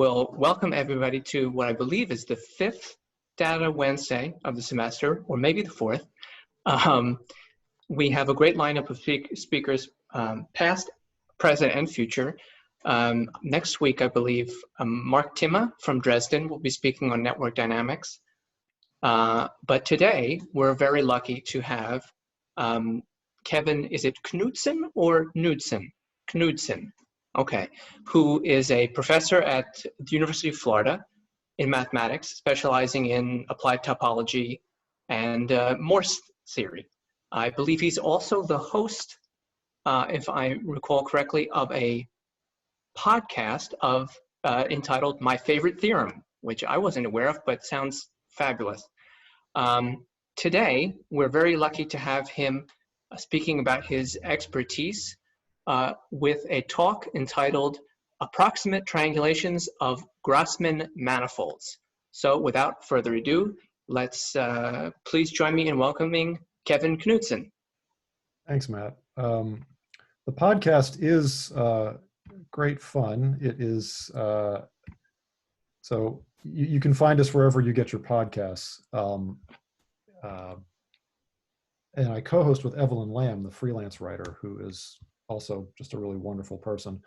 Well, welcome everybody to what I believe is the fifth Data Wednesday of the semester, or maybe the fourth. We have a great lineup of speakers, past, present, and future. Next week, I believe, Mark Timma from Dresden will be speaking on network dynamics. But today, we're very lucky to have Kevin, is it Knudson or Knudson? Knudson. Okay, who is a professor at the University of Florida in mathematics, specializing in applied topology and Morse theory. I believe he's also the host, if I recall correctly, of a podcast entitled My Favorite Theorem, which I wasn't aware of, but sounds fabulous. Today, we're very lucky to have him speaking about his expertise with a talk entitled Approximate Triangulations of Grassmann Manifolds. So without further ado, let's please join me in welcoming Kevin Knudson. Thanks, Matt. The podcast is great fun. It is, so you can find us wherever you get your podcasts. And I co-host with Evelyn Lamb, the freelance writer, who is also just a really wonderful person.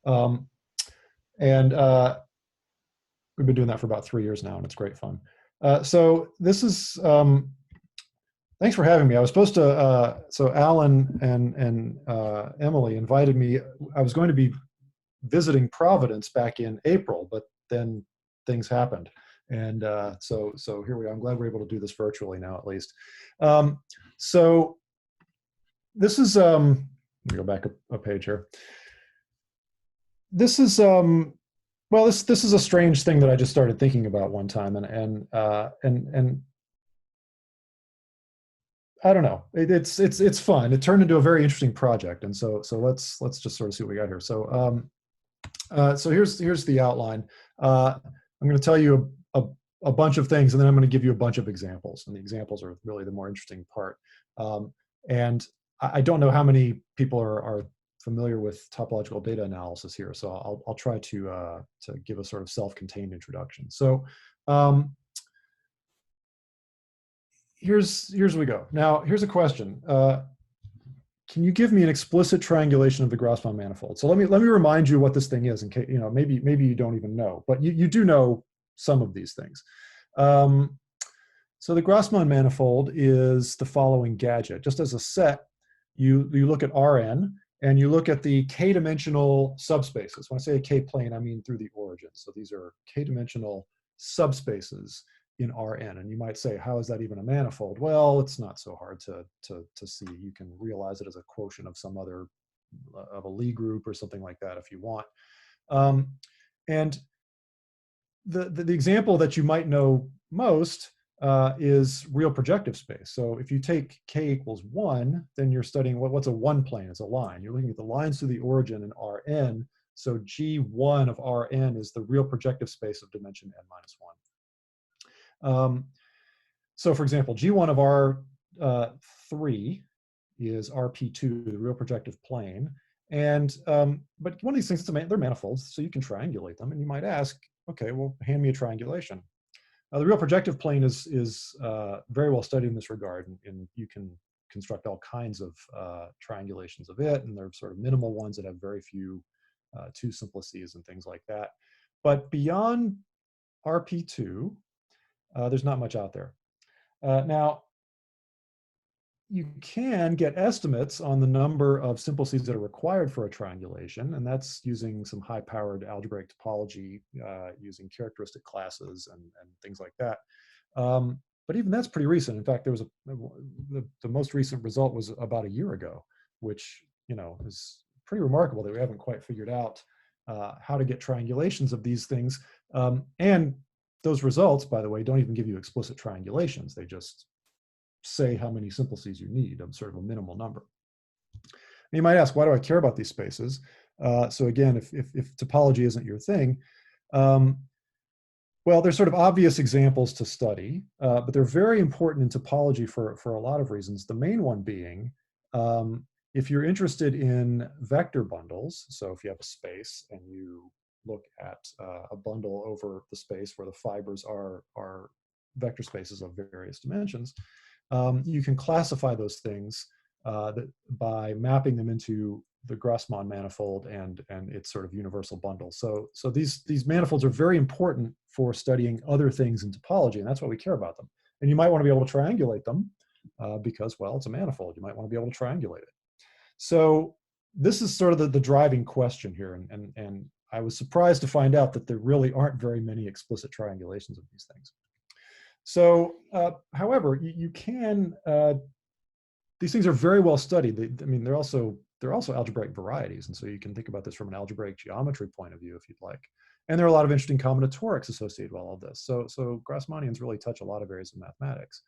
And we've been doing that for about 3 years now, and it's great fun. So this is, thanks for having me. I was supposed to, so Alan and Emily invited me. I was going to be visiting Providence back in April, but then things happened. And so here we are. I'm glad we're able to do this virtually now, at least. So this is, let me go back a page here. This is, well, this is a strange thing that I just started thinking about one time, and I don't know. It's fun. It turned into a very interesting project, and so let's just sort of see what we got here. So so here's the outline. I'm going to tell you a bunch of things, and then I'm going to give you a bunch of examples, and the examples are really the more interesting part. And I don't know how many people are familiar with topological data analysis here, so I'll try to give a sort of self-contained introduction. So here's where we go. Now, here's a question. Can you give me an explicit triangulation of the Grassmann manifold? So let me remind you what this thing is, in case, you know, maybe you don't even know, but you do know some of these things. So the Grassmann manifold is the following gadget. Just as a set, you look at Rn, and you look at the k-dimensional subspaces. When I say a k-plane, I mean through the origin. So these are k-dimensional subspaces in Rn. And you might say, how is that even a manifold? Well, it's not so hard to see. You can realize it as a quotient of some other, of a Lie group or something like that if you want. And the example that you might know most is real projective space. So if you take k equals 1, then you're studying what's a one plane? It's a line. You're looking at the lines through the origin in Rn. So G1 of Rn is the real projective space of dimension n-1. So for example, G1 of R3 is RP2, the real projective plane. And but one of these things, they're manifolds, so you can triangulate them. And you might ask, okay, well, hand me a triangulation. The real projective plane is very well studied in this regard, and you can construct all kinds of triangulations of it, and there are sort of minimal ones that have very few two simplices and things like that. But beyond RP2, there's not much out there. Now, you can get estimates on the number of simplices that are required for a triangulation, and that's using some high-powered algebraic topology, using characteristic classes and things like that. But even that's pretty recent. In fact, there was the most recent result was about a year ago, which, you know, is pretty remarkable that we haven't quite figured out how to get triangulations of these things. And those results, by the way, don't even give you explicit triangulations. They just say how many simplices you need, of sort of a minimal number. And you might ask, why do I care about these spaces? So again, if topology isn't your thing, well, there's sort of obvious examples to study, but they're very important in topology for a lot of reasons. The main one being, if you're interested in vector bundles, so if you have a space and you look at a bundle over the space where the fibers are vector spaces of various dimensions, you can classify those things by mapping them into the Grassmann manifold and its sort of universal bundle. So these manifolds are very important for studying other things in topology, and that's why we care about them. And you might want to be able to triangulate them because, well, it's a manifold. You might want to be able to triangulate it. So this is sort of the driving question here, and I was surprised to find out that there really aren't very many explicit triangulations of these things. So, however, you can, these things are very well studied. I mean, they're also algebraic varieties, and so you can think about this from an algebraic geometry point of view if you'd like. And there are a lot of interesting combinatorics associated with all of this. So Grassmannians really touch a lot of areas of mathematics.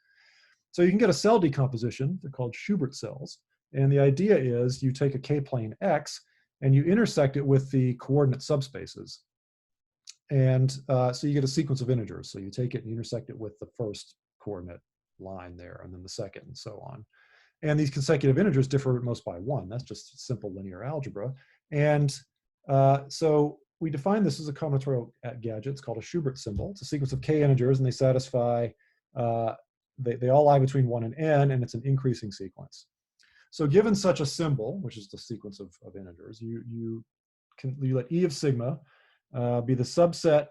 So you can get a cell decomposition. They're called Schubert cells. And the idea is you take a k-plane X and you intersect it with the coordinate subspaces. And so you get a sequence of integers. So you take it and intersect it with the first coordinate line there, and then the second, and so on. And these consecutive integers differ at most by 1. That's just simple linear algebra. And so we define this as a combinatorial gadget. It's called a Schubert symbol. It's a sequence of k integers, and they satisfy, they all lie between 1 and n, and it's an increasing sequence. So given such a symbol, which is the sequence of integers, you let E of sigma be the subset,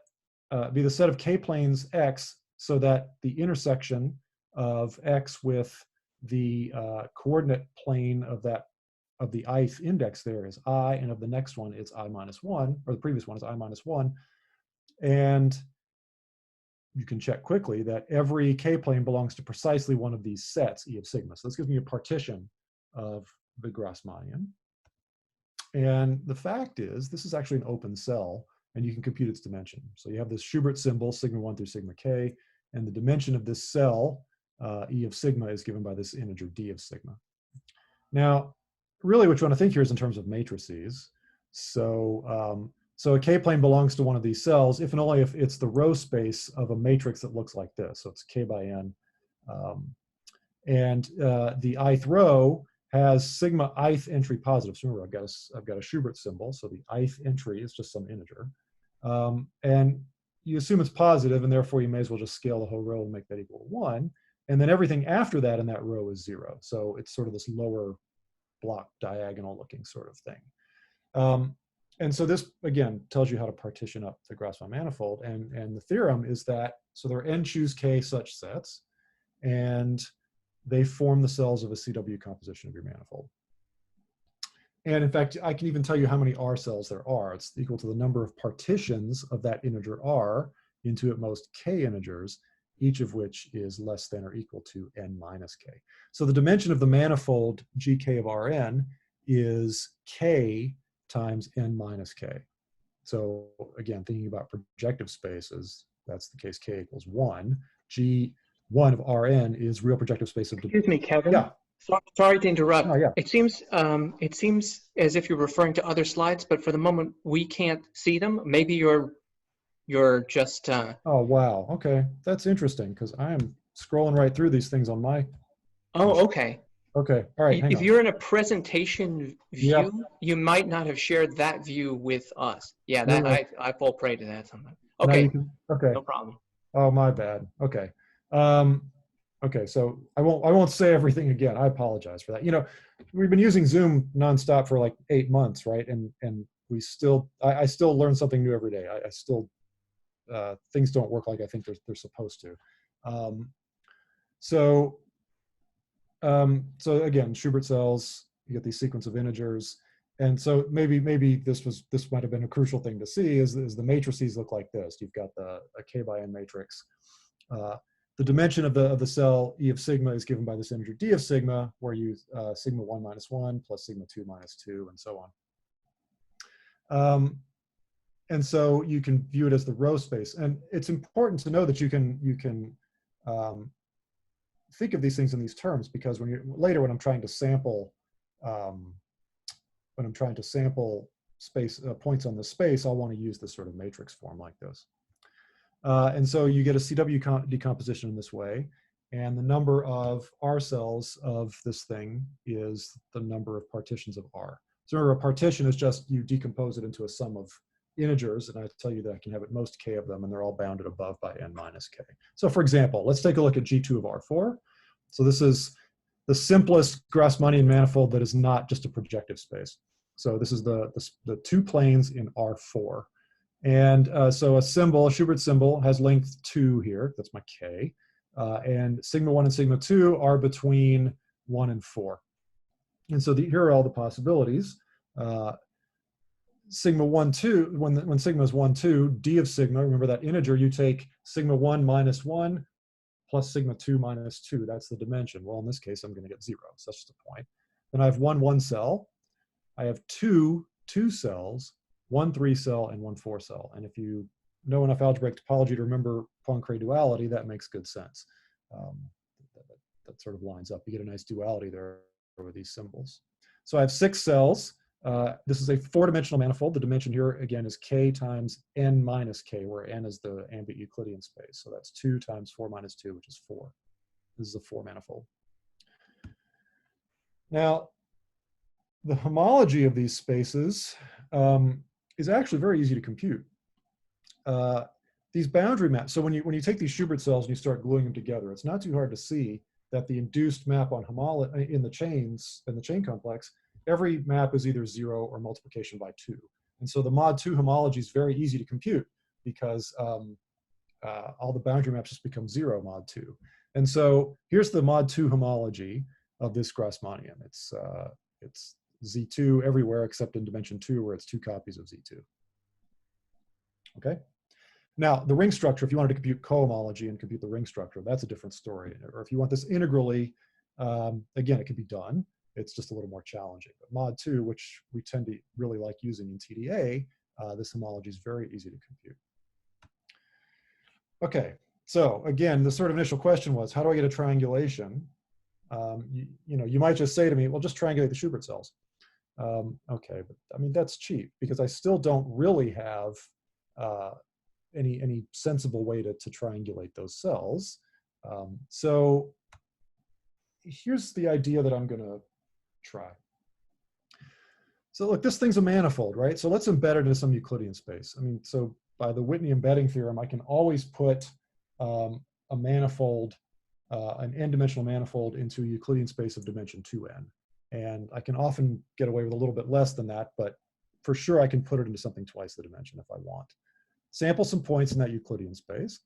be the set of k-planes X, so that the intersection of X with the coordinate plane of the ith index there is I, and of the next one it's I minus 1, or the previous one is I minus 1. And you can check quickly that every k-plane belongs to precisely one of these sets, E of sigma. So this gives me a partition of the Grassmannian. And the fact is, this is actually an open cell, and you can compute its dimension. So you have this Schubert symbol, sigma 1 through sigma k, and the dimension of this cell, E of sigma, is given by this integer D of sigma. Now, really what you want to think here is in terms of matrices. So, so a k-plane belongs to one of these cells if and only if it's the row space of a matrix that looks like this. So it's k by n. And the ith row has sigma ith entry positive. So remember, I've got a Schubert symbol, so the ith entry is just some integer. And you assume it's positive, and therefore you may as well just scale the whole row and make that equal to 1. And then everything after that in that row is 0. So it's sort of this lower block diagonal looking sort of thing. And so this, again, tells you how to partition up the Grassmann manifold. And the theorem is that, so there are n choose k such sets, and they form the cells of a CW composition of your manifold. And in fact, I can even tell you how many R cells there are. It's equal to the number of partitions of that integer R into at most k integers, each of which is less than or equal to n minus k. So the dimension of the manifold gk of Rn is k times n minus k. So again, thinking about projective spaces, that's the case k equals 1. G1 of Rn is real projective space of... Excuse me, Kevin. Yeah. Sorry to interrupt. Oh, yeah. It seems as if you're referring to other slides, but for the moment we can't see them. Maybe you're just... Oh, wow. Okay. That's interesting, because I am scrolling right through these things on my... Oh, okay. Okay. All right. If you're in a presentation view, Yep. you might not have shared that view with us. Yeah, that Right. I fall prey to that sometimes. Now Okay, you can, okay. no problem. Oh, my bad. Okay. Okay, so I won't say everything again. I apologize for that. You know, we've been using Zoom nonstop for like 8 months, right? And we still, I still learn something new every day. I still, things don't work like I think they're supposed to. So again, Schubert cells, you get these sequence of integers. And so maybe this might have been a crucial thing to see is the matrices look like this. You've got a k by n matrix. The dimension of the cell E of sigma is given by this integer D of sigma, where you sigma 1 minus 1 plus sigma 2 minus 2, and so on. And so you can view it as the row space. And it's important to know that you can think of these things in these terms, because when I'm trying to sample space points on the space, I'll want to use this sort of matrix form like this. And so you get a CW decomposition in this way, and the number of R cells of this thing is the number of partitions of R. So remember, a partition is just you decompose it into a sum of integers, and I tell you that I can have at most k of them, and they're all bounded above by n minus k. So for example, let's take a look at G2 of R4. So this is the simplest Grassmannian manifold that is not just a projective space. So this is the two planes in R4. And so a symbol, a Schubert symbol, has length 2 here. That's my k. And sigma 1 and sigma 2 are between 1 and 4. And so here are all the possibilities. Sigma 1, 2, when sigma is 1, 2, d of sigma, remember that integer, you take sigma 1 minus 1 plus sigma 2 minus 2. That's the dimension. Well, in this case, I'm going to get 0. So that's just a point. Then I have one cell. I have two cells, 1 3 cell, and 1 4 cell. And if you know enough algebraic topology to remember Poincare duality, that makes good sense. That sort of lines up. You get a nice duality there with these symbols. So I have 6 cells. This is a 4-dimensional manifold. The dimension here, again, is k times n minus k, where n is the ambient Euclidean space. So that's 2 times 4 minus 2, which is 4. This is a 4-manifold. Now, the homology of these spaces is actually very easy to compute. These boundary maps, so when you take these Schubert cells and you start gluing them together, it's not too hard to see that the induced map on homology in the chains, in the chain complex, every map is either 0 or multiplication by 2. And so the mod 2 homology is very easy to compute because all the boundary maps just become 0 mod 2. And so here's the mod 2 homology of this Grassmannian. It's Z2 everywhere except in dimension 2, where it's 2 copies of Z2. Okay? Now, the ring structure, if you wanted to compute cohomology and compute the ring structure, that's a different story. Or if you want this integrally, again, it can be done. It's just a little more challenging. But mod 2, which we tend to really like using in TDA, this homology is very easy to compute. Okay, so again, the sort of initial question was, how do I get a triangulation? You might just say to me, well, just triangulate the Schubert cells. Okay, but I mean, that's cheap because I still don't really have any sensible way to triangulate those cells. So here's the idea that I'm going to try. So look, this thing's a manifold, right? So let's embed it into some Euclidean space. I mean, so by the Whitney embedding theorem, I can always put a manifold, an n-dimensional manifold into a Euclidean space of dimension 2n. And I can often get away with a little bit less than that, but for sure I can put it into something twice the dimension if I want. Sample some points in that Euclidean space,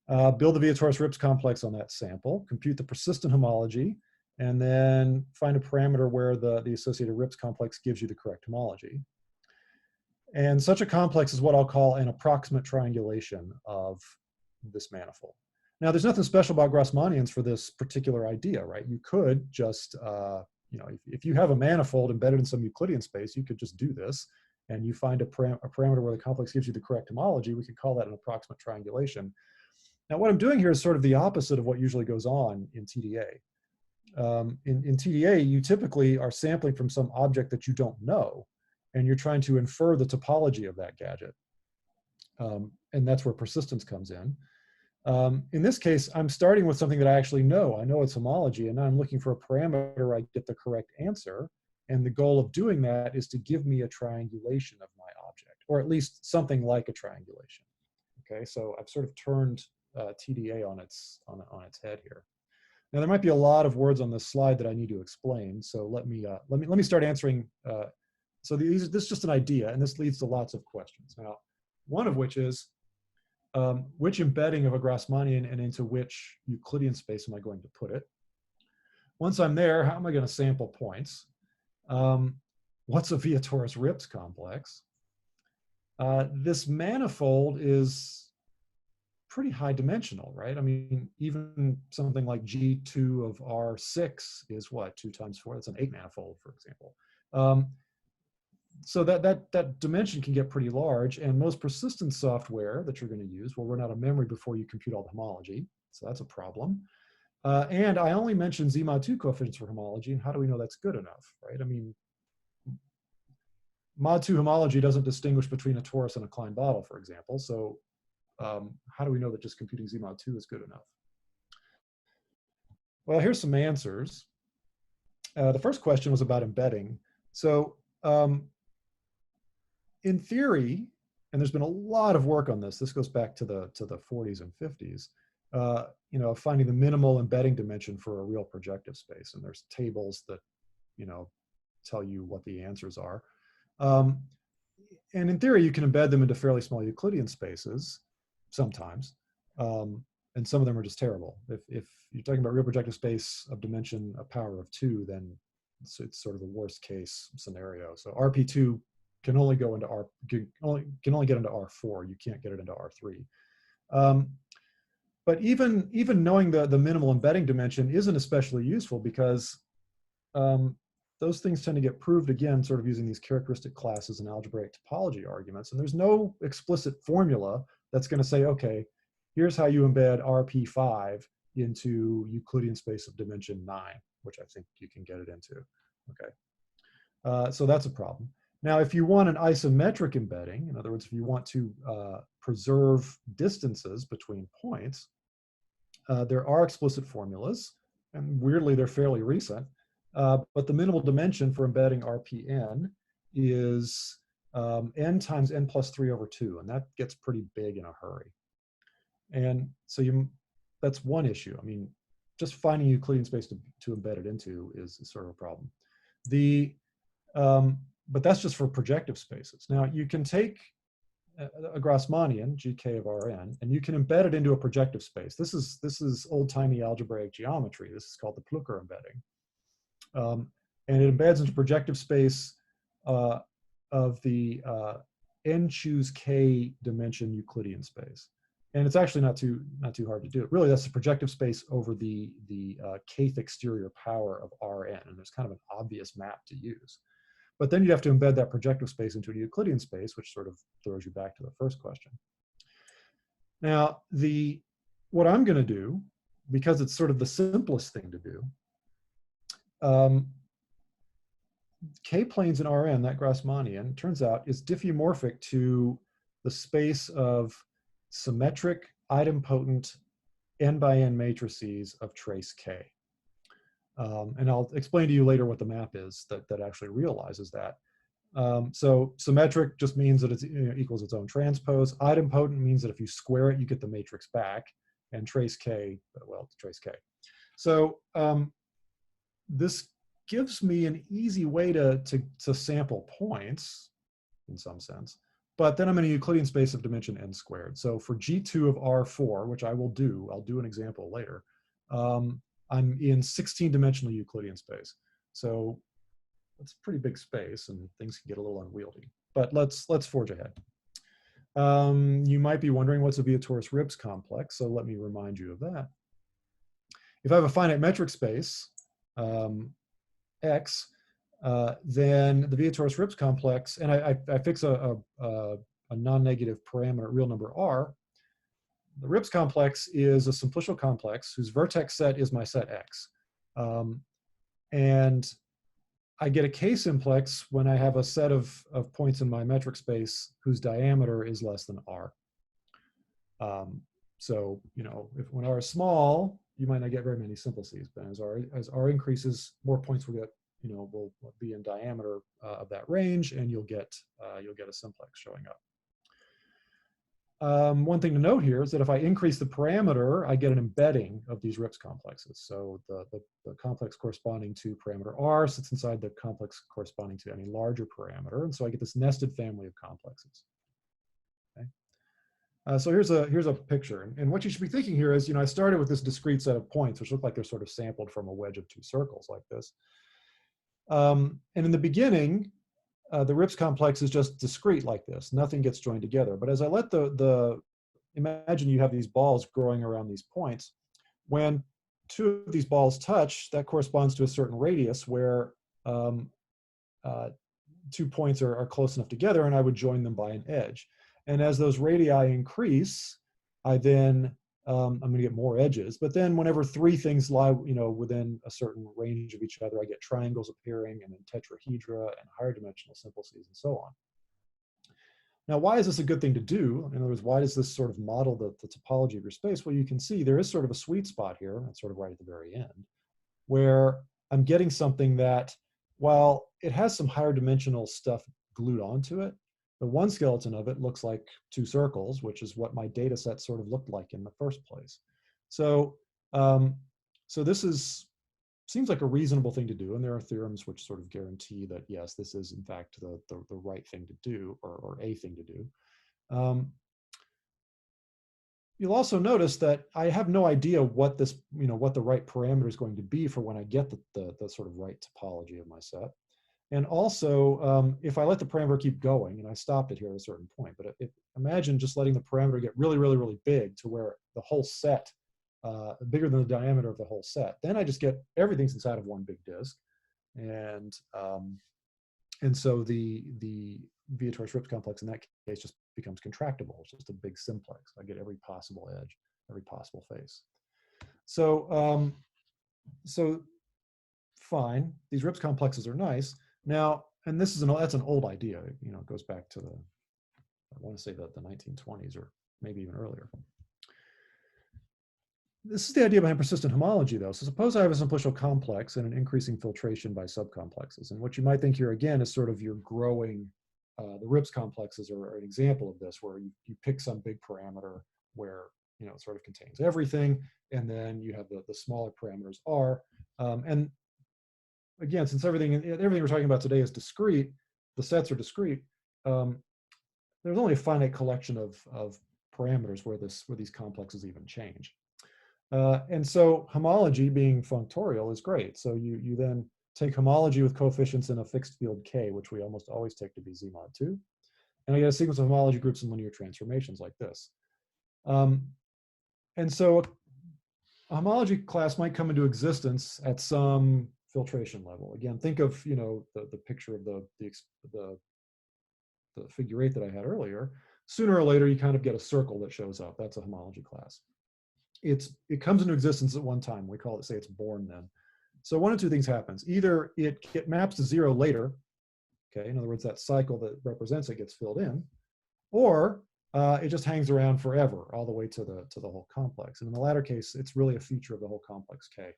build the Vietoris-Rips complex on that sample, compute the persistent homology, and then find a parameter where the associated Rips complex gives you the correct homology. And such a complex is what I'll call an approximate triangulation of this manifold. Now, there's nothing special about Grassmannians for this particular idea, right? You could just, if you have a manifold embedded in some Euclidean space, you could just do this, and you find a parameter where the complex gives you the correct homology. We could call that an approximate triangulation. Now, what I'm doing here is sort of the opposite of what usually goes on in TDA. In TDA, you typically are sampling from some object that you don't know, and you're trying to infer the topology of that gadget. And that's where persistence comes in. In this case, I'm starting with something that I actually know. I know its homology, and now I'm looking for a parameter where I get the correct answer. And the goal of doing that is to give me a triangulation of my object, or at least something like a triangulation. Okay, so I've sort of turned TDA on its head here. Now there might be a lot of words on this slide that I need to explain, so let me start answering. So this is just an idea, and this leads to lots of questions. Now, one of which is, which embedding of a Grassmannian and into which Euclidean space am I going to put it? Once I'm there, how am I going to sample points? What's a Vietoris-Rips complex? This manifold is pretty high dimensional, right? I mean, even something like G2 of R6 is what, 2 times 4? That's an 8 manifold, for example. So that dimension can get pretty large, and most persistence software that you're going to use will run out of memory before you compute all the homology. So that's a problem. And I only mentioned Z mod 2 coefficients for homology, and how do we know that's good enough, right? I mean, mod 2 homology doesn't distinguish between a torus and a Klein bottle, for example. So how do we know that just computing Z mod 2 is good enough? Well, here's some answers. The first question was about embedding. So in theory, and there's been a lot of work on this. This goes back to the 40s and 50s. Finding the minimal embedding dimension for a real projective space, and there's tables that tell you what the answers are. And in theory, you can embed them into fairly small Euclidean spaces sometimes, and some of them are just terrible. If you're talking about real projective space of dimension a power of 2, then it's sort of the worst case scenario. So RP2 can only go into can only get into R4. You can't get it into R3. But even knowing the minimal embedding dimension isn't especially useful, because those things tend to get proved again, sort of using these characteristic classes and algebraic topology arguments. And there's no explicit formula that's going to say, okay, here's how you embed RP5 into Euclidean space of dimension 9, which I think you can get it into. Okay, so that's a problem. Now, if you want an isometric embedding, in other words, if you want to preserve distances between points, there are explicit formulas, and weirdly, they're fairly recent. But the minimal dimension for embedding RPN is n times n plus 3 over 2, and that gets pretty big in a hurry. And so that's one issue. I mean, just finding Euclidean space to embed it into is sort of a problem. But that's just for projective spaces. Now, you can take a Grassmannian, GK of Rn, and you can embed it into a projective space. This is old-timey algebraic geometry. This is called the Plücker embedding. And it embeds into projective space of the n choose k dimension Euclidean space. And it's actually not too hard to do. Really, that's the projective space over the kth exterior power of Rn, and there's kind of an obvious map to use. But then you have to embed that projective space into a Euclidean space, which sort of throws you back to the first question. Now, what I'm going to do, because it's sort of the simplest thing to do, K-planes in Rn, that Grassmannian, turns out is diffeomorphic to the space of symmetric, idempotent, n by n matrices of trace K. And I'll explain to you later what the map is that actually realizes that. So symmetric just means that it equals its own transpose. Idempotent means that if you square it, you get the matrix back. And trace K, well, trace K. So this gives me an easy way to sample points, in some sense. But then I'm in a Euclidean space of dimension n squared. So for G2 of R4, which I'll do an example later, I'm in 16-dimensional Euclidean space. So that's a pretty big space, and things can get a little unwieldy. But let's forge ahead. You might be wondering, what's a Vietoris-Ribbs complex? So let me remind you of that. If I have a finite metric space, X, then the Vietoris-Ribbs complex, and I fix a non-negative parameter, real number R. The Ribbs complex is a simplicial complex whose vertex set is my set X. And I get a K-simplex when I have a set of points in my metric space whose diameter is less than R. So, when R is small, you might not get very many simplices, but as R increases, more points will get, will be in diameter of that range, and you'll get a simplex showing up. One thing to note here is that if I increase the parameter, I get an embedding of these Ribbs complexes. So the complex corresponding to parameter R sits inside the complex corresponding to any larger parameter, and so I get this nested family of complexes. Okay. So here's a picture, and what you should be thinking here is, I started with this discrete set of points, which look like they're sort of sampled from a wedge of two circles like this. And in the beginning, the Ribbs complex is just discrete like this. Nothing gets joined together. But as I let imagine you have these balls growing around these points. When two of these balls touch, that corresponds to a certain radius where 2 points are close enough together, and I would join them by an edge. And as those radii increase, I'm going to get more edges. But then whenever 3 things lie, within a certain range of each other, I get triangles appearing, and then tetrahedra and higher dimensional simplices and so on. Now, why is this a good thing to do? In other words, why does this sort of model the topology of your space? Well, you can see there is sort of a sweet spot here, that's sort of right at the very end, where I'm getting something that, while it has some higher dimensional stuff glued onto it, The one skeleton of it looks like two circles, which is what my data set sort of looked like in the first place. So, so this seems like a reasonable thing to do, and there are theorems which sort of guarantee that yes, this is in fact the right thing to do, or a thing to do. You'll also notice that I have no idea what this, what the right parameter is going to be for when I get the sort of right topology of my set. And also, if I let the parameter keep going, and I stopped it here at a certain point, but imagine just letting the parameter get really, really, really big to where the whole set, bigger than the diameter of the whole set, then I just get everything's inside of one big disk. And so the Viator-Schrips complex in that case just becomes contractible. It's just a big simplex. I get every possible edge, every possible face. So, so fine, these Rips complexes are nice. Now, and that's an old idea. It goes back to I want to say the 1920s or maybe even earlier. This is the idea behind persistent homology, though. So suppose I have a simplicial complex and an increasing filtration by subcomplexes. And what you might think here again is sort of your growing, the Rips complexes are an example of this, where you pick some big parameter where it sort of contains everything, and then you have the smaller parameters R. And again, since everything we're talking about today is discrete, the sets are discrete. There's only a finite collection of parameters where these complexes even change. And so homology, being functorial, is great. So you then take homology with coefficients in a fixed field K, which we almost always take to be Z mod 2. And I get a sequence of homology groups and linear transformations like this. And so a homology class might come into existence at some filtration level. Again, think of the picture of the figure 8 that I had earlier. Sooner or later, you kind of get a circle that shows up. That's a homology class. It comes into existence at one time. We call it, say it's born then. So one of two things happens. Either it maps to 0 later, okay, in other words, that cycle that represents it gets filled in, or it just hangs around forever, all the way to the whole complex. And in the latter case, it's really a feature of the whole complex K.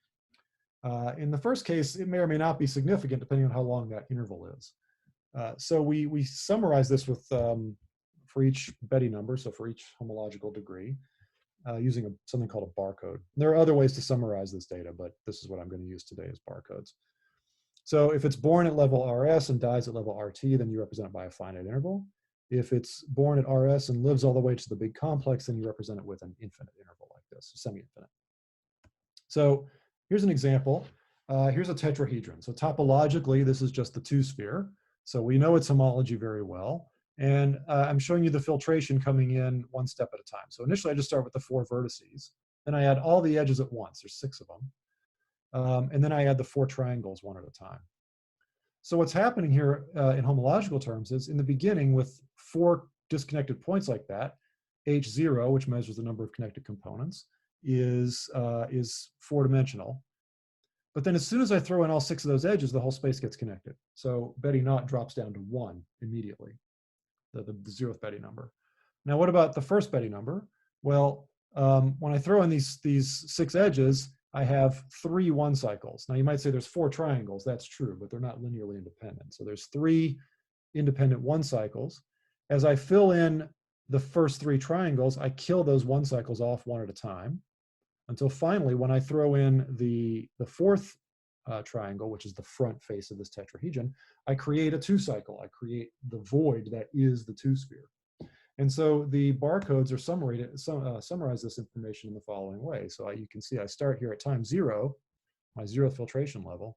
In the first case, it may or may not be significant depending on how long that interval is. So we summarize this with for each Betti number, so for each homological degree, using something called a barcode. There are other ways to summarize this data, but this is what I'm going to use today as barcodes. So if it's born at level RS and dies at level RT, then you represent it by a finite interval. If it's born at RS and lives all the way to the big complex, then you represent it with an infinite interval like this, semi-infinite. So here's an example. Here's a tetrahedron. So topologically, this is just the two-sphere. So we know its homology very well. And I'm showing you the filtration coming in one step at a time. So initially, I just start with the 4 vertices. Then I add all the edges at once. There's 6 of them. And then I add the 4 triangles one at a time. So what's happening here in homological terms is, in the beginning, with 4 disconnected points like that, H0, which measures the number of connected components, is 4-dimensional. But then as soon as I throw in all 6 of those edges, the whole space gets connected. So Betti naught drops down to 1 immediately, the 0th Betti number. Now, what about the first Betti number? Well, when I throw in these 6 edges, I have 3 1 cycles. Now, you might say there's 4 triangles. That's true, but they're not linearly independent. So there's 3 independent 1 cycles. As I fill in the first 3 triangles, I kill those 1 cycles off one at a time, until finally, when I throw in the 4th triangle, which is the front face of this tetrahedron, I create a 2 cycle. I create the void that is the 2-sphere. And so the barcodes are summarize this information in the following way. So you can see I start here at time 0, my 0th filtration level.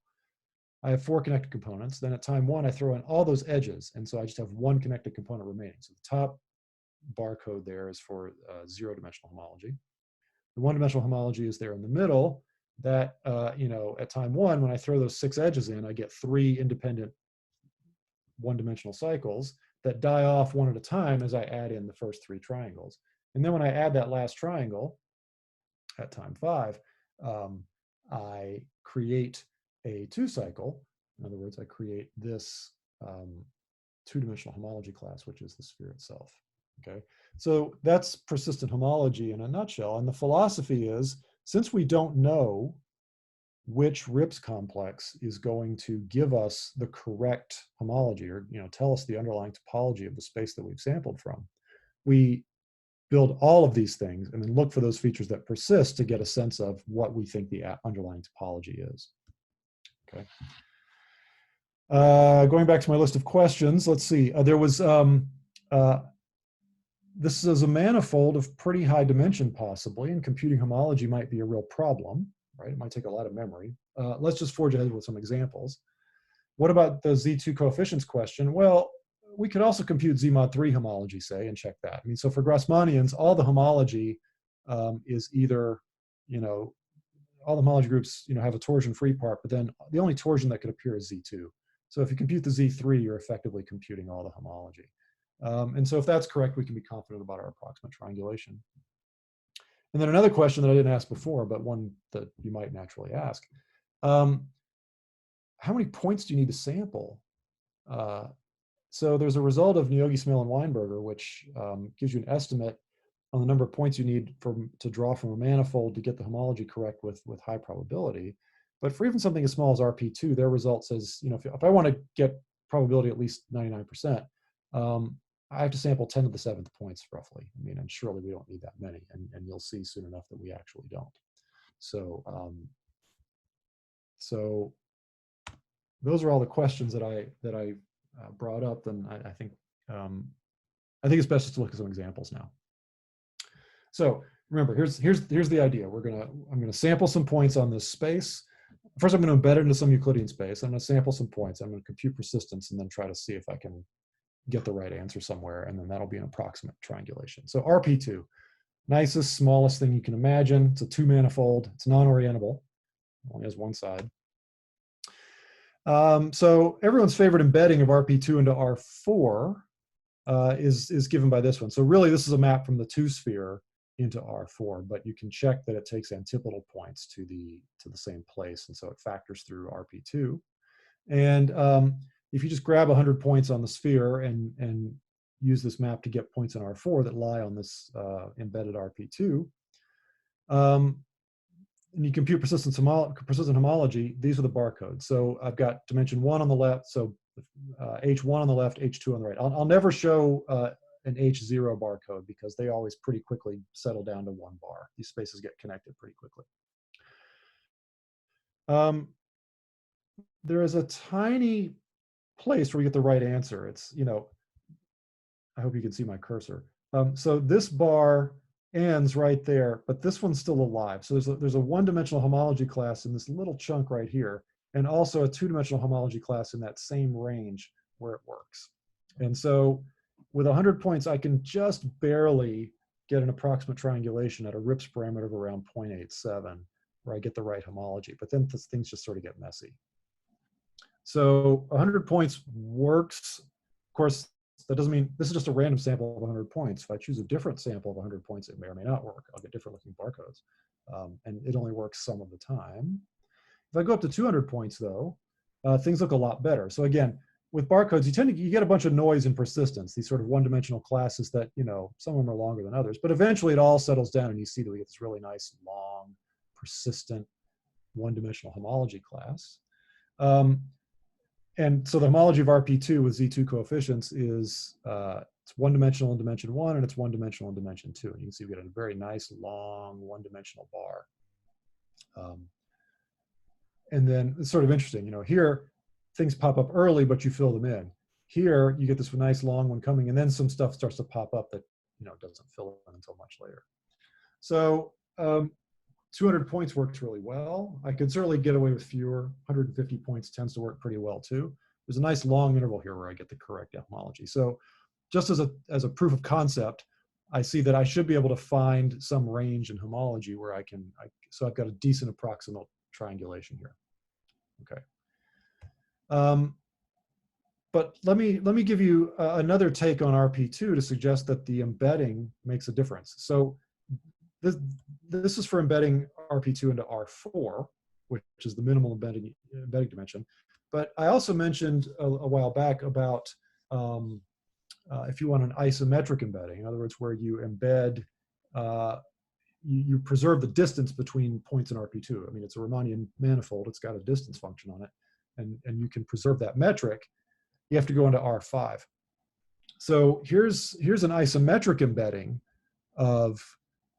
I have 4 connected components. Then at time 1, I throw in all those edges. And so I just have 1 connected component remaining. So the top barcode there is for 0-dimensional homology. The 1-dimensional homology is there in the middle. That, at time 1, when I throw those 6 edges in, I get 3 independent 1-dimensional cycles that die off one at a time as I add in the first 3 triangles. And then when I add that last triangle at time 5, I create a 2 cycle. In other words, I create this 2-dimensional homology class, which is the sphere itself. Okay, so that's persistent homology in a nutshell. And the philosophy is, since we don't know which RIPS complex is going to give us the correct homology, or tell us the underlying topology of the space that we've sampled from. We build all of these things and then look for those features that persist to get a sense of what we think the underlying topology is. Okay. Going back to my list of questions, let's see. This is a manifold of pretty high dimension, possibly, and computing homology might be a real problem, right? It might take a lot of memory. Let's just forge ahead with some examples. What about the Z2 coefficients question? Well, we could also compute Z mod 3 homology, say, and check that. I mean, so for Grassmannians, all the homology is either, all the homology groups, have a torsion-free part, but then the only torsion that could appear is Z2. So if you compute the Z3, you're effectively computing all the homology. And so if that's correct, we can be confident about our approximate triangulation. And then another question that I didn't ask before, but one that you might naturally ask, how many points do you need to sample? So there's a result of Niyogi, Smale, and Weinberger, which gives you an estimate on the number of points you need to draw from a manifold to get the homology correct with high probability. But for even something as small as RP2, their result says, if I want to get probability at least 99%, I have to sample 10 to the 7th points roughly. I mean, and surely we don't need that many, and you'll see soon enough that we actually don't. So, so those are all the questions that I brought up, and I think it's best just to look at some examples now. So remember, here's the idea. I'm gonna sample some points on this space. First, I'm going to embed it into some Euclidean space. I'm going to sample some points. I'm going to compute persistence and then try to see if I can get the right answer somewhere, and then that'll be an approximate triangulation. So RP2, nicest, smallest thing you can imagine. It's a 2-manifold. It's non-orientable. Only has one side. So everyone's favorite embedding of RP2 into R4 is given by this one. So really, this is a map from the 2-sphere into R4, but you can check that it takes antipodal points to the same place, and so it factors through RP2. And if you just grab 100 points on the sphere and use this map to get points in R4 that lie on this embedded RP2, and you compute persistent homology, these are the barcodes. So I've got dimension 1 on the left, so H1 on the left, H2 on the right. I'll never show an H0 barcode because they always pretty quickly settle down to 1 bar. These spaces get connected pretty quickly. There is a tiny place where you get the right answer. It's, I hope you can see my cursor. So this bar ends right there, but this one's still alive. So there's a 1-dimensional homology class in this little chunk right here, and also a 2-dimensional homology class in that same range where it works. And so with 100 points, I can just barely get an approximate triangulation at a RIPS parameter of around 0.87, where I get the right homology. But then things just sort of get messy. So 100 points works. Of course, that doesn't mean this is just a random sample of 100 points. If I choose a different sample of 100 points, it may or may not work. I'll get different looking barcodes. And it only works some of the time. If I go up to 200 points, though, things look a lot better. So again, with barcodes, you get a bunch of noise and persistence, these sort of 1-dimensional classes that, some of them are longer than others. But eventually it all settles down and you see that we get this really nice, long, persistent 1-dimensional homology class. And so the homology of RP2 with Z2 coefficients is it's 1-dimensional in dimension 1 and it's 1-dimensional in dimension 2. And you can see we get a very nice, long, 1-dimensional bar. And then it's sort of interesting, here things pop up early, but you fill them in. Here you get this nice long one coming, and then some stuff starts to pop up that doesn't fill in until much later. So 200 points works really well. I could certainly get away with fewer. 150 points tends to work pretty well too. There's a nice long interval here where I get the correct homology. So just as a proof of concept, I see that I should be able to find some range in homology where so I've got a decent approximate triangulation here. Okay. But let me give you another take on RP2 to suggest that the embedding makes a difference. So this is for embedding RP2 into R4, which is the minimal embedding dimension. But I also mentioned a while back about if you want an isometric embedding, in other words, where you embed you preserve the distance between points in RP2. I mean, it's a Riemannian manifold. It's got a distance function on it, and you can preserve that metric. You have to go into R5. So here's an isometric embedding of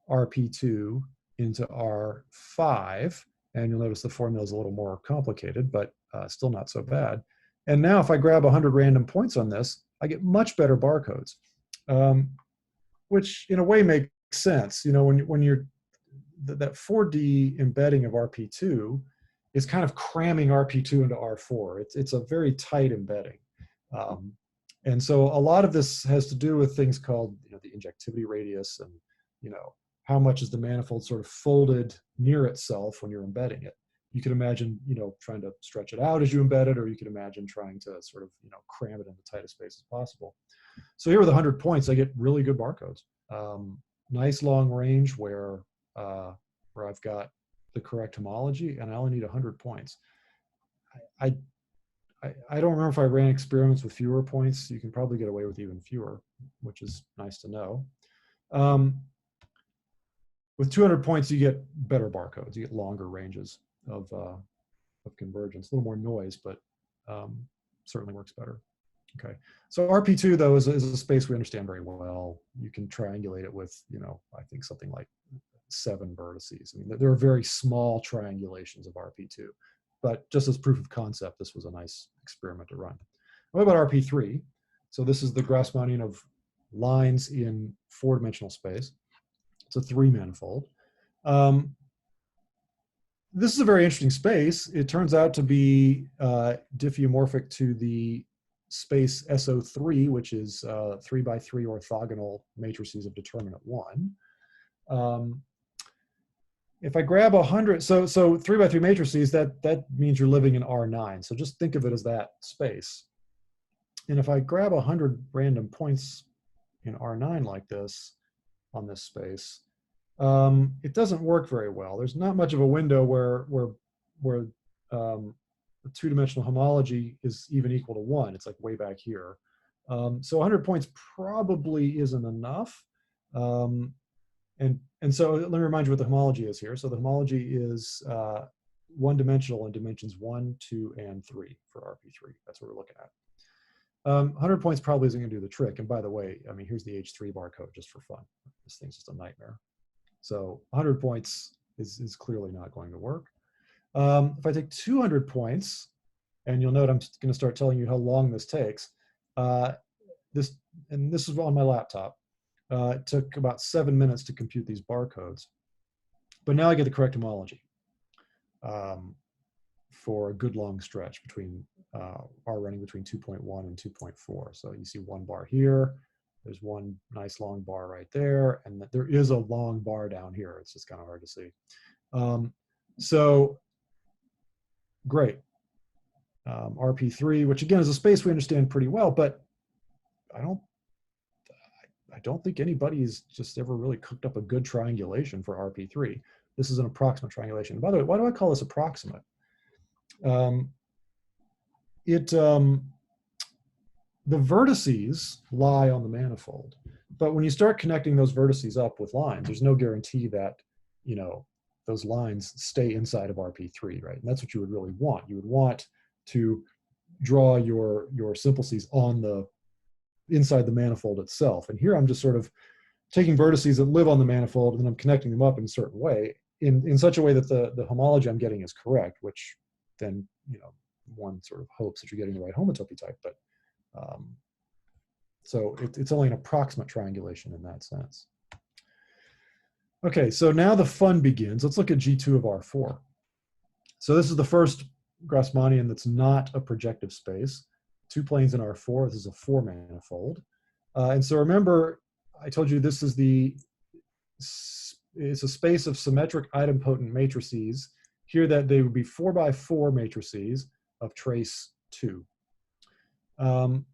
RP2 into R5, and you'll notice the formula is a little more complicated, but still not so bad. And now if I grab 100 random points on this, I get much better barcodes, which in a way makes sense. You know, when you're that 4D embedding of RP2 is kind of cramming RP2 into R4. It's a very tight embedding. And so a lot of this has to do with things called, you know, the injectivity radius, and, you know, how much is the manifold sort of folded near itself when you're embedding it. You can imagine, you know, trying to stretch it out as you embed it, or you can imagine trying to sort of, you know, cram it in the tightest space as possible. So here with 100 points, I get really good barcodes. Nice long range where I've got the correct homology, and I only need 100 points. I don't remember if I ran experiments with fewer points. You can probably get away with even fewer, which is nice to know. With 200 points, you get better barcodes. You get longer ranges of convergence. A little more noise, but certainly works better. Okay, so RP2 though is a space we understand very well. You can triangulate it with, you know, I think something like 7 vertices. I mean, there are very small triangulations of RP2, but just as proof of concept, this was a nice experiment to run. What about RP3? So this is the Grassmannian of lines in 4-dimensional space. It's a 3-manifold. This is a very interesting space. It turns out to be diffeomorphic to the space SO3, which is 3x3 orthogonal matrices of determinant 1. If I grab 100, so 3x3 matrices, that means you're living in R9. So just think of it as that space. And if I grab 100 random points in R9 like this on this space, it doesn't work very well. There's not much of a window where the 2-dimensional homology is even equal to 1. It's like way back here. So 100 points probably isn't enough. And so let me remind you what the homology is here. So the homology is 1-dimensional in dimensions 1, 2, and 3 for RP3. That's what we're looking at. 100 points probably isn't going to do the trick. And by the way, I mean, here's the H3 barcode just for fun. This thing's just a nightmare. So 100 points is clearly not going to work. If I take 200 points, and you'll note I'm going to start telling you how long this takes. This is on my laptop. It took about 7 minutes to compute these barcodes. But now I get the correct homology for a good long stretch between R running between 2.1 and 2.4. So you see 1 bar here. There's 1 nice long bar right there. And there is a long bar down here. It's just kind of hard to see. So great. RP3, which again is a space we understand pretty well, but I don't think anybody's just ever really cooked up a good triangulation for RP3. This is an approximate triangulation. By the way, why do I call this approximate? The vertices lie on the manifold, but when you start connecting those vertices up with lines, there's no guarantee that, you know, those lines stay inside of RP3, right? And that's what you would really want. You would want to draw your simplices on the inside the manifold itself. And here I'm just sort of taking vertices that live on the manifold, and then I'm connecting them up in a certain way, in such a way that the homology I'm getting is correct, which then, you know, one sort of hopes that you're getting the right homotopy type. But so it's only an approximate triangulation in that sense. Okay, so now the fun begins. Let's look at G2 of R4. So this is the first Grassmannian that's not a projective space. 2 planes in R4. This is a 4-manifold. And so remember, I told you this is it's a space of symmetric idempotent matrices. Here that they would be 4x4 matrices of trace 2. And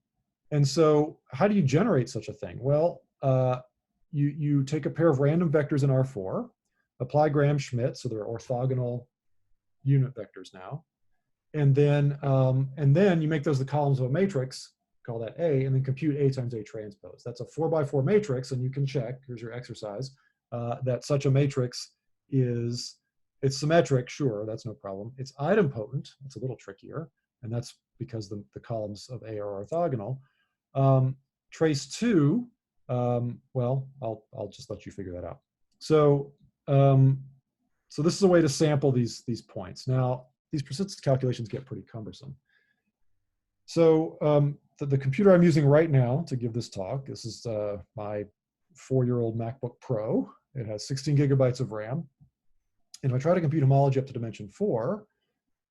so how do you generate such a thing? Well, you take a pair of random vectors in R4, apply Graham-Schmidt, so they're orthogonal unit vectors now, and then you make those the columns of a matrix, call that A, and then compute A times A transpose. That's a 4x4 matrix, and you can check, here's your exercise, that such a matrix it's symmetric, sure, that's no problem. It's idempotent, it's a little trickier, and that's because the columns of A are orthogonal. Trace 2, well, I'll just let you figure that out. So, so this is a way to sample these points. Now, these persistence calculations get pretty cumbersome. So the computer I'm using right now to give this talk, this is my 4-year-old MacBook Pro. It has 16 gigabytes of RAM. And if I try to compute homology up to dimension 4,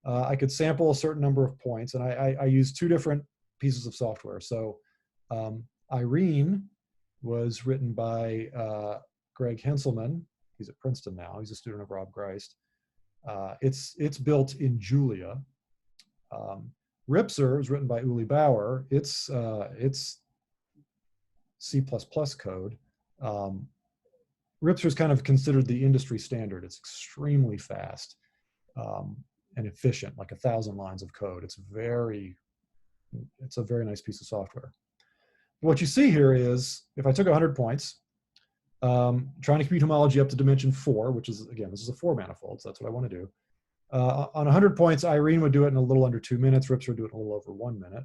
I could sample a certain number of points, and I use 2 different pieces of software. So Irene was written by Greg Henselman. He's at Princeton now. He's a student of Rob Greist. It's built in Julia. Ripser is written by Uli Bauer. It's C++ code. Ripser is kind of considered the industry standard. It's extremely fast and efficient, like 1,000 lines of code. It's a very nice piece of software. What you see here is, if I took 100 points, trying to compute homology up to dimension 4, which is, again, this is a 4 manifold, so that's what I want to do. On 100 points, Irene would do it in a little under 2 minutes. Ripser would do it in a little over 1 minute.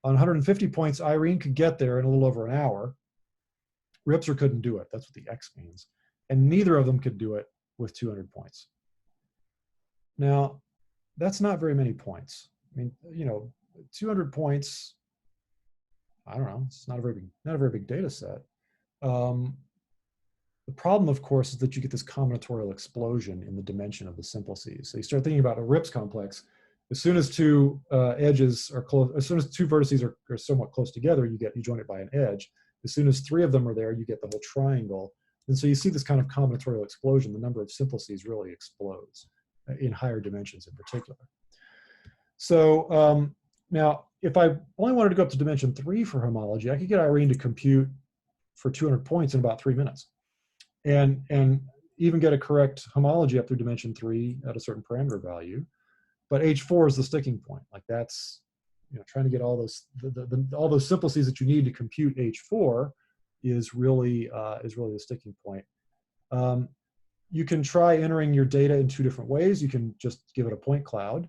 On 150 points, Irene could get there in a little over an hour. Ripser couldn't do it. That's what the X means. And neither of them could do it with 200 points. Now, that's not very many points. I mean, 200 points, I don't know, it's not a very big data set. The problem, of course, is that you get this combinatorial explosion in the dimension of the simplices. So you start thinking about a RIPS complex. As soon as 2 edges are close, as soon as 2 vertices are somewhat close together, you join it by an edge. As soon as 3 of them are there, you get the whole triangle. And so you see this kind of combinatorial explosion. The number of simplices really explodes in higher dimensions in particular. So now, if I only wanted to go up to dimension 3 for homology, I could get Irene to compute for 200 points in about 3 minutes. And even get a correct homology up through dimension 3 at a certain parameter value. But H4 is the sticking point. Like that's, trying to get all those all those simplices that you need to compute H4 is really the sticking point. You can try entering your data in 2 different ways. You can just give it a point cloud,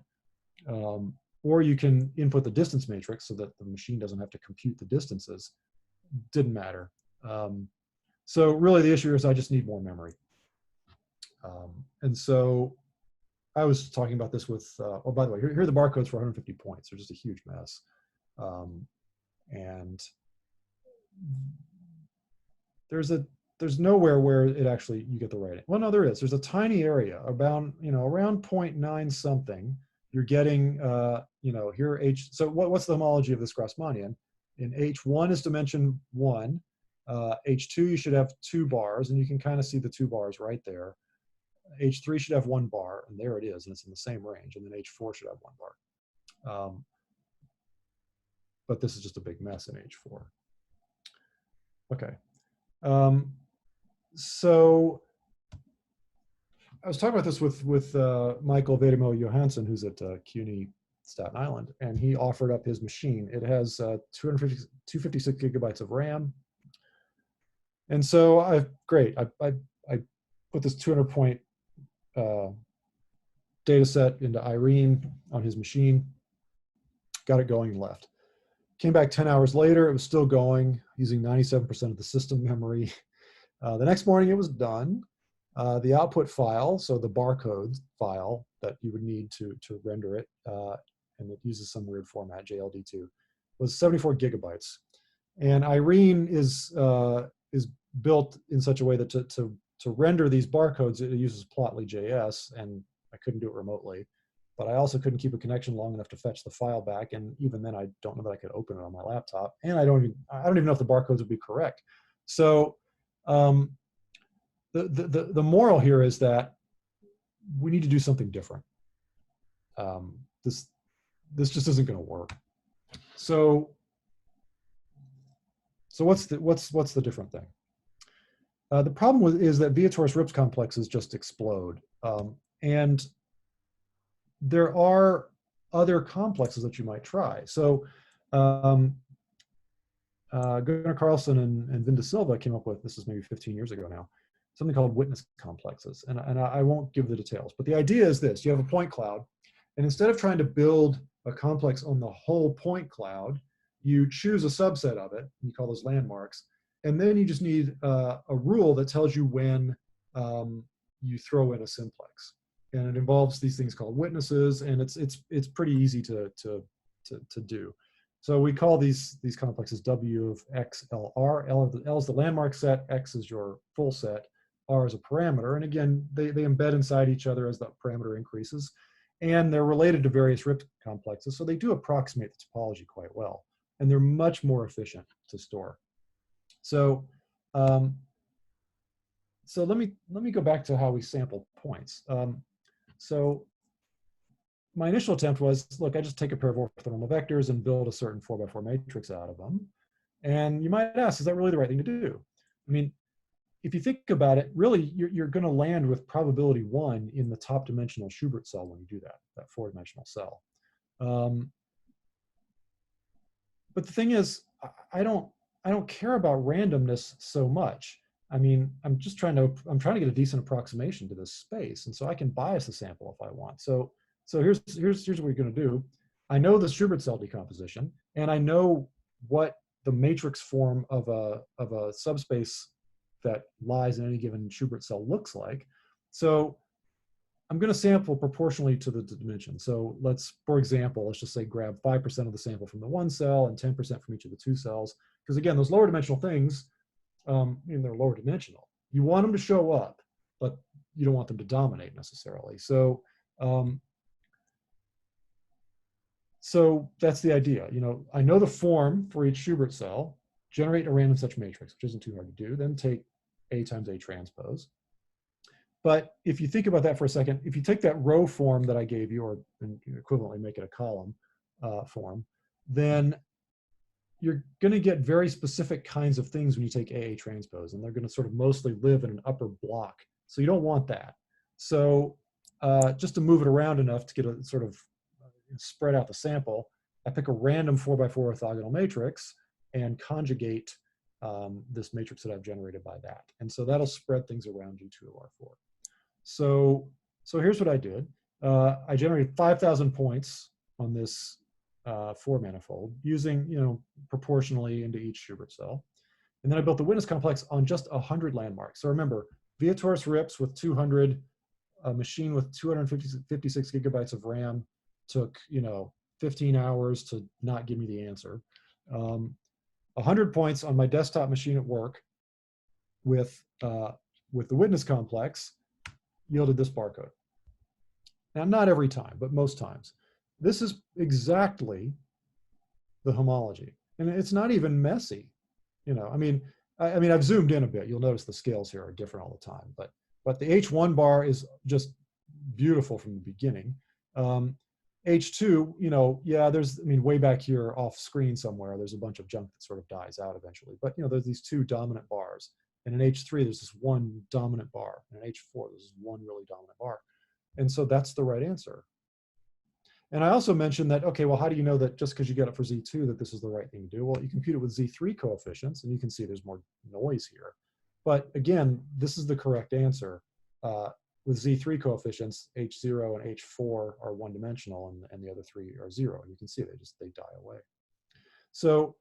or you can input the distance matrix so that the machine doesn't have to compute the distances. Didn't matter. So really the issue is I just need more memory. And so I was talking about this with, oh, by the way, here are the barcodes for 150 points. They're just a huge mess. And there's nowhere where it actually, you get the right, well, no, there is. There's a tiny area around 0.9 something. You're getting, here H, so what's the homology of this Grassmannian? In H1 is dimension 1. H2, you should have 2 bars, and you can kind of see the 2 bars right there. H3 should have 1 bar, and there it is, and it's in the same range. And then H4 should have 1 bar. But this is just a big mess in H4. Okay. So I was talking about this with Michael Vedemo Johansson, who's at CUNY Staten Island, and he offered up his machine. It has 256 gigabytes of RAM. And so I put this 200-point data set into Irene on his machine, got it going and left. Came back 10 hours later, it was still going, using 97% of the system memory. The next morning it was done. The output file, so the barcode file that you would need to render it, and it uses some weird format, JLD2, was 74 gigabytes. And Irene is built in such a way that to render these barcodes, it uses Plotly.js, and I couldn't do it remotely. But I also couldn't keep a connection long enough to fetch the file back, and even then, I don't know that I could open it on my laptop, and I don't even know if the barcodes would be correct. So the moral here is that we need to do something different. This just isn't going to work. So what's the different thing? The problem is that Viator's RIPS complexes just explode, and there are other complexes that you might try. So Gunnar Carlson and Vinda Silva came up with, this is maybe 15 years ago now, something called witness complexes. And I won't give the details, but the idea is this: you have a point cloud, and instead of trying to build a complex on the whole point cloud, you choose a subset of it, you call those landmarks, and then you just need a rule that tells you when you throw in a simplex. And it involves these things called witnesses, and it's pretty easy to do. So we call these complexes W of X, L, R. L is the landmark set, X is your full set, R is a parameter. And again, they embed inside each other as that parameter increases. And they're related to various RIP complexes, so they do approximate the topology quite well. And they're much more efficient to store. So, so let me go back to how we sample points. So my initial attempt was, look, I just take a pair of orthonormal vectors and build a certain 4x4 matrix out of them. And you might ask, is that really the right thing to do? I mean, if you think about it, really, you're going to land with probability 1 in the top dimensional Schubert cell when you do that 4-dimensional cell. But the thing is, I don't care about randomness so much. I mean, I'm trying to get a decent approximation to this space, and so I can bias the sample if I want. So here's what we're going to do. I know the Schubert cell decomposition, and I know what the matrix form of a subspace that lies in any given Schubert cell looks like. So I'm going to sample proportionally to the dimension. So for example, let's just say grab 5% of the sample from the one cell and 10% from each of the two cells. Because again, those lower dimensional things, they're lower dimensional. You want them to show up, but you don't want them to dominate necessarily. So that's the idea. I know the form for each Schubert cell, generate a random such matrix, which isn't too hard to do, then take A times A transpose. But if you think about that for a second, if you take that row form that I gave you, or equivalently make it a column form, then you're going to get very specific kinds of things when you take AA transpose, and they're going to sort of mostly live in an upper block. So you don't want that. So just to move it around enough to get a sort of spread out the sample, I pick a random 4x4 orthogonal matrix and conjugate this matrix that I've generated by that. And so that'll spread things around G2 of R4. So here's what I did. I generated 5,000 points on this 4 manifold using, proportionally into each Schubert cell. And then I built the witness complex on just 100 landmarks. So remember, Viator's RIPs with 200, a machine with 256 gigabytes of RAM took, 15 hours to not give me the answer. 100 points on my desktop machine at work with the witness complex yielded this barcode. Now, not every time, but most times. This is exactly the homology. And it's not even messy. I mean, I've zoomed in a bit. You'll notice the scales here are different all the time. But the H1 bar is just beautiful from the beginning. H2, yeah, there's, way back here off screen somewhere, there's a bunch of junk that sort of dies out eventually. But, there's these 2 dominant bars. And in H3, there's this 1 dominant bar. And in H4, there's 1 really dominant bar. And so that's the right answer. And I also mentioned that, okay, well, how do you know that just because you get it for Z2 that this is the right thing to do? Well, you compute it with Z3 coefficients, and you can see there's more noise here. But again, this is the correct answer. With Z3 coefficients, H0 and H4 are one-dimensional, and the other 3 are 0. And you can see they die away. So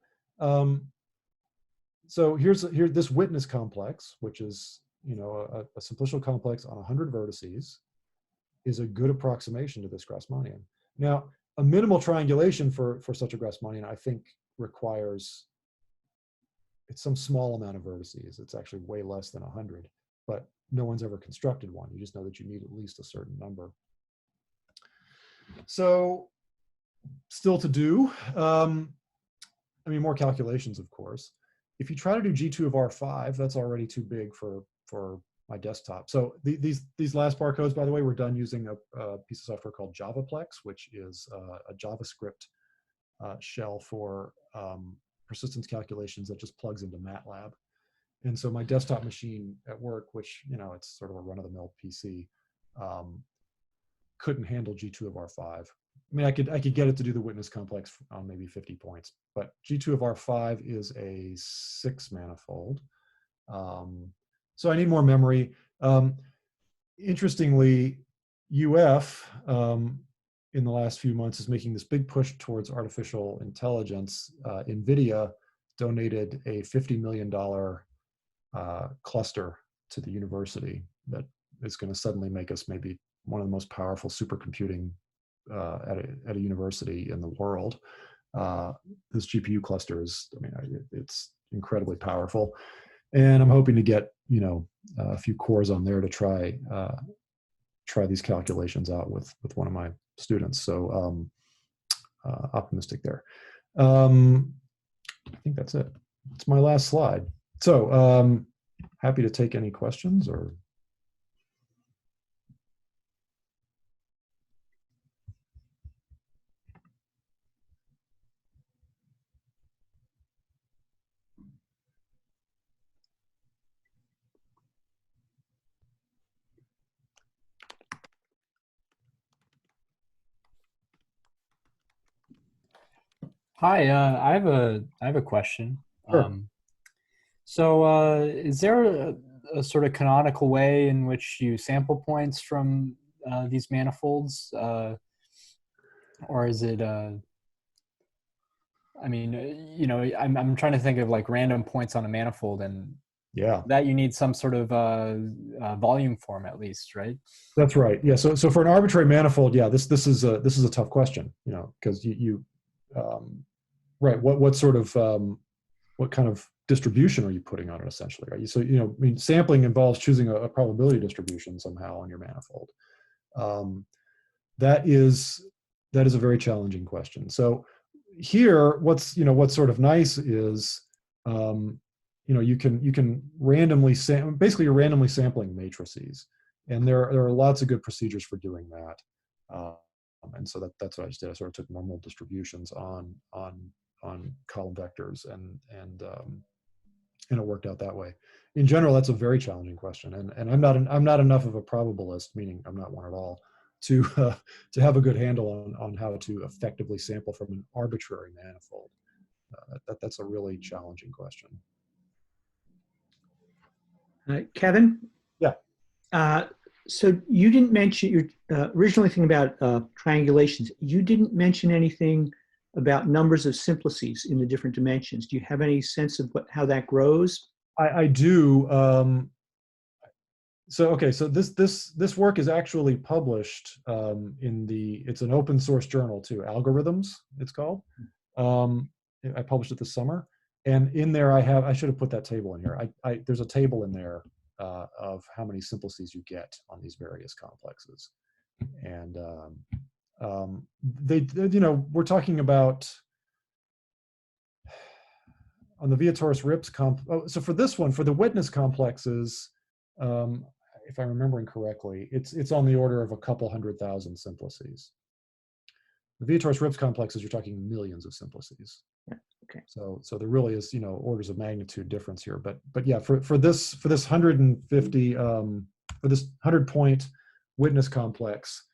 here's this witness complex, which is a simplicial complex on 100 vertices, is a good approximation to this Grassmannian. Now, a minimal triangulation for such a Grassmannian, I think, requires some small amount of vertices. It's actually way less than 100, but no one's ever constructed one. You just know that you need at least a certain number. So, still to do. More calculations, of course. If you try to do G2 of R5, that's already too big for my desktop. So these last barcodes, by the way, were done using a piece of software called JavaPlex, which is a JavaScript shell for persistence calculations that just plugs into MATLAB. And so my desktop machine at work, which it's sort of a run-of-the-mill PC, couldn't handle G2 of R5. I could get it to do the witness complex on maybe 50 points, but G2 of R5 is a 6 manifold. So I need more memory. Interestingly, UF in the last few months is making this big push towards artificial intelligence. NVIDIA donated a $50 million cluster to the university that is going to suddenly make us maybe one of the most powerful supercomputing at a university in the world. This GPU cluster is, I mean, it's incredibly powerful, and I'm hoping to get a few cores on there to try these calculations out with one of my students. So optimistic there. I think that's it. It's my last slide. So happy to take any questions or. Hi, I have a question. Sure. Is there a sort of canonical way in which you sample points from these manifolds, or is it? I mean, I'm trying to think of like random points on a manifold, and Yeah, that you need some sort of volume form at least, right? that's right. Yeah. So for an arbitrary manifold, yeah, this is a tough question, because right. What sort of what kind of distribution are you putting on it essentially, right? So, I mean, sampling involves choosing a probability distribution somehow on your manifold. That is a very challenging question. So here, what's sort of nice is, you can randomly basically you're randomly sampling matrices, and there are lots of good procedures for doing that. And so that's what I just did. I sort of took normal distributions on column vectors, and it worked out that way. In general, that's a very challenging question, and I'm not enough of a probabilist, meaning I'm not one at all, to have a good handle on how to effectively sample from an arbitrary manifold. That's a really challenging question. Kevin? Yeah. So you didn't mention your originally thing about triangulations. You didn't mention anything about numbers of simplices in the different dimensions. Do you have any sense of how that grows? I do. So this work is actually published it's an open source journal too, Algorithms it's called. I published it this summer, and in there I should have put that table in here. There's a table in there of how many simplices you get on these various complexes, and we're talking about on the Vietoris-Rips so for this one, for the witness complexes, if I'm remembering correctly, it's on the order of a couple 100,000 simplices. The Vietoris-Rips complexes, you're talking millions of simplices. Okay. So there really is, orders of magnitude difference here. But yeah, for this 150 for this 100-point witness complex,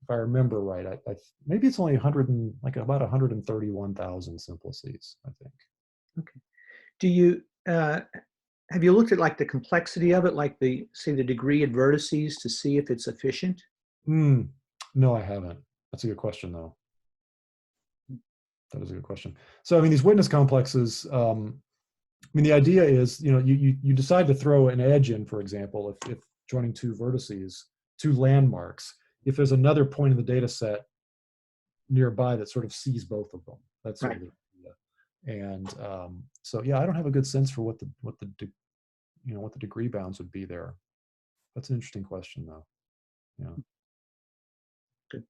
if I remember right, I maybe it's only about 131,000 simplices, I think. Okay. Do you have you looked at like the complexity of it, like the degree at vertices, to see if it's efficient? No, I haven't. That's a good question, though. That is a good question. So, I mean, these witness complexes, I mean, the idea is, you decide to throw an edge in, for example, if joining two vertices, two landmarks, if there's another point in the data set nearby that sort of sees both of them. That's sort of the idea. And so, yeah, I don't have a good sense for what the degree bounds would be there. That's an interesting question, though. Yeah. Good.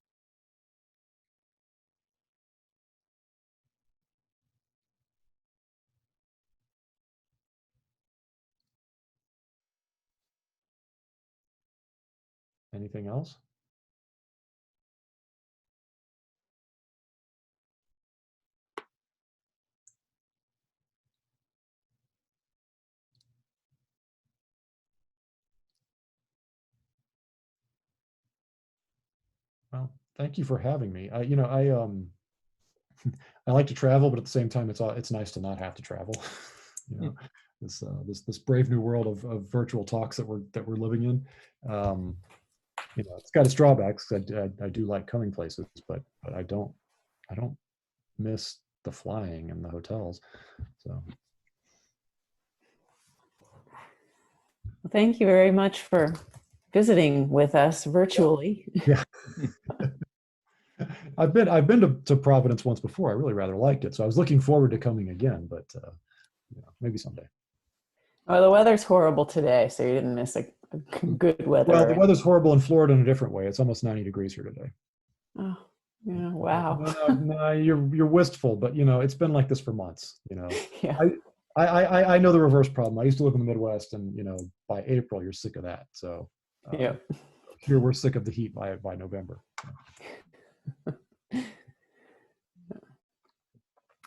Anything else? Well, thank you for having me. I I like to travel, but at the same time, it's nice to not have to travel. this brave new world of virtual talks that we're living in. It's got its drawbacks. I do like coming places, but I don't miss the flying and the hotels. So Thank you very much for visiting with us virtually. yeah. I've been to Providence once before. I really rather liked it, so I was looking forward to coming again. But maybe someday. Oh, the weather's horrible today, so you didn't miss a good weather. Well, the weather's horrible in Florida in a different way. It's almost 90 degrees here today. Oh, yeah, wow. No, you're wistful, but it's been like this for months. Yeah. I know the reverse problem. I used to live in the Midwest, and by April you're sick of that. So Yeah. here we're sick of the heat by November.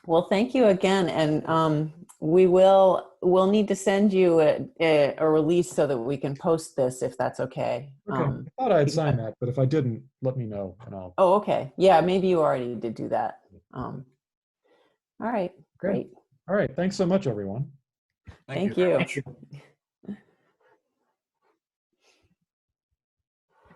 Well, thank you again, and we'll need to send you a release so that we can post this, if that's okay. Okay. I thought I had signed that, but if I didn't, let me know, and I'll. Oh, okay. Yeah, maybe you already did do that. All right, great. All right. Thanks so much, everyone. Thank you.